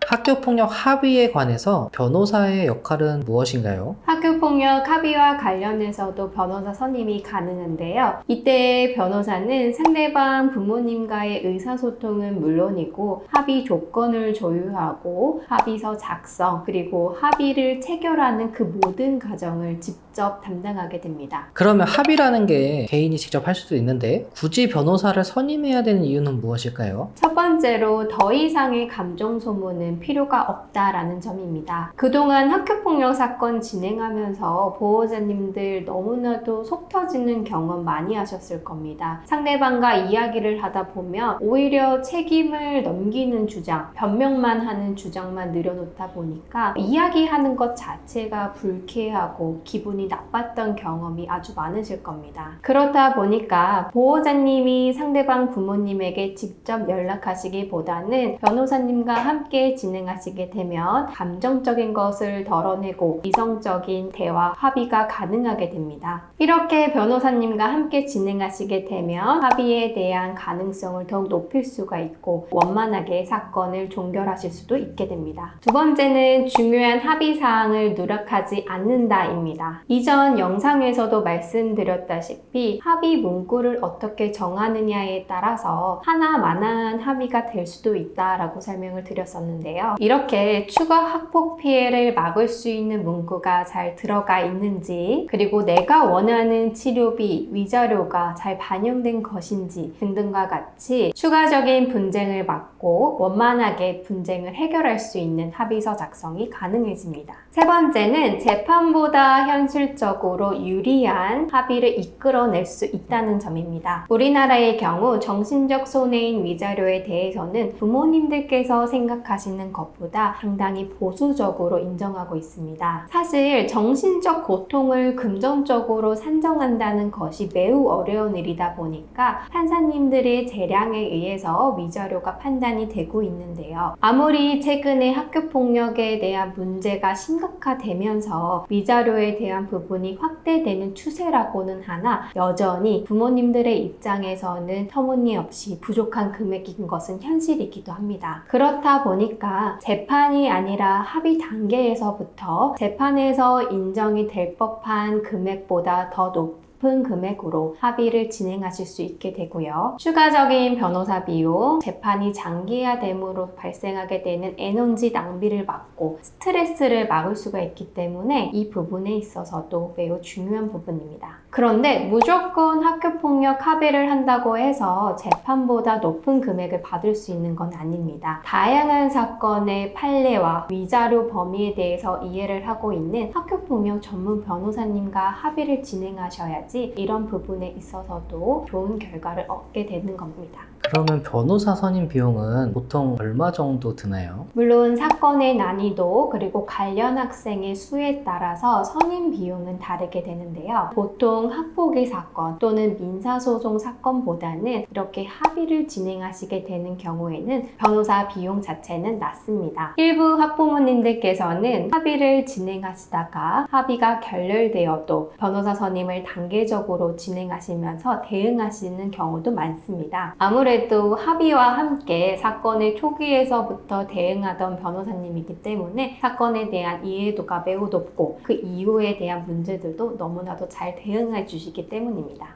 학교폭력 합의에 관해서 변호사의 역할은 무엇인가요? 학교폭력 합의와 관련해서도 변호사 선임이 가능한데요. 이때 변호사는 상대방 부모님과의 의사소통은 물론이고 합의 조건을 조율하고 합의서 작성 그리고 합의를 체결하는 그 모든 과정을 직접 담당하게 됩니다. 그러면 합의라는 게 개인이 직접 할 수도 있는데 굳이 변호사를 선임해야 되는 이유는 무엇일까요? 첫 번째로 더 이상의 감정 소모는 필요가 없다라는 점입니다. 그동안 학교폭력 사건 진행하면서 보호자님들 너무나도 속 터지는 경험 많이 하셨을 겁니다. 상대방과 이야기를 하다 보면 오히려 책임을 넘기는 주장, 변명만 하는 주장만 늘어놓다 보니까 이야기하는 것 자체가 불쾌하고 기분이 나빴던 경험이 아주 많으실 겁니다. 그렇다 보니까 보호자님이 상대방 부모님에게 직접 연락하시기보다는 변호사님과 함께 진행하시게 되면 감정적인 것을 덜어내고 이성적인 대화, 합의가 가능하게 됩니다. 이렇게 변호사님과 함께 진행하시게 되면 합의에 대한 가능성을 더욱 높일 수가 있고 원만하게 사건을 종결하실 수도 있게 됩니다. 두 번째는 중요한 합의 사항을 누락하지 않는다입니다. 이전 영상에서도 말씀드렸다시피 합의 문구를 어떻게 정하느냐에 따라서 하나만한 합의가 될 수도 있다라고 설명을 드렸었는데요. 이렇게 추가 학폭 피해를 막을 수 있는 문구가 잘 들어가 있는지, 그리고 내가 원하는 치료비, 위자료가 잘 반영된 것인지 등등과 같이 추가적인 분쟁을 막고 원만하게 분쟁을 해결할 수 있는 합의서 작성이 가능해집니다. 세 번째는 재판보다 현실적으로 유리한 합의를 이끌어낼 수 있다는 점입니다. 우리나라의 경우 정신적 손해인 위자료에 대해서는 부모님들께서 생각하시는 것보다 상당히 보수적으로 인정하고 있습니다. 사실 정신적 고통을 금전적으로 산정한다는 것이 매우 어려운 일이다 보니까 판사님들의 재량에 의해서 위자료가 판단이 되고 있는데요. 아무리 최근에 학교폭력에 대한 문제가 심각화되면서 위자료에 대한 부분이 확대되는 추세라고는 하나 여전히 부모님들의 입장에서는 터무니없이 부족한 금액인 것은 현실이기도 합니다. 그렇다 보니까 재판이 아니라 합의 단계에서부터 재판에서 인정이 될 법한 금액보다 더 높은 금액으로 합의를 진행하실 수 있게 되고요. 추가적인 변호사 비용, 재판이 장기화됨으로 발생하게 되는 에너지 낭비를 막고 스트레스를 막을 수가 있기 때문에 이 부분에 있어서도 매우 중요한 부분입니다. 그런데 무조건 학교폭력 합의를 한다고 해서 재판보다 높은 금액을 받을 수 있는 건 아닙니다. 다양한 사건의 판례와 위자료 범위에 대해서 이해를 하고 있는 학교폭력 전문 변호사님과 합의를 진행하셔야지 이런 부분에 있어서도 좋은 결과를 얻게 되는 겁니다. 그러면 변호사 선임 비용은 보통 얼마 정도 드나요? 물론 사건의 난이도 그리고 관련 학생의 수에 따라서 선임 비용은 다르게 되는데요. 보통 학폭위 사건 또는 민사소송 사건보다는 이렇게 합의를 진행하시게 되는 경우에는 변호사 비용 자체는 낮습니다. 일부 학부모님들께서는 합의를 진행하시다가 합의가 결렬되어도 변호사 선임을 단계적으로 진행하시면서 대응하시는 경우도 많습니다. 아무래도 합의와 함께 사건의 초기에서부터 대응하던 변호사님이기 때문에 사건에 대한 이해도가 매우 높고 그 이후에 대한 문제들도 너무나도 잘 대응해 주시기 때문입니다.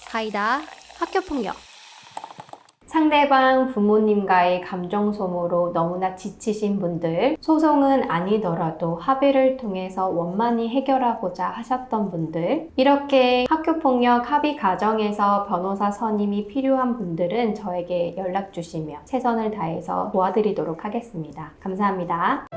사이다 학교폭력. 상대방 부모님과의 감정 소모로 너무나 지치신 분들, 소송은 아니더라도 합의를 통해서 원만히 해결하고자 하셨던 분들, 이렇게 학교폭력 합의 과정에서 변호사 선임이 필요한 분들은 저에게 연락 주시면 최선을 다해서 도와드리도록 하겠습니다. 감사합니다.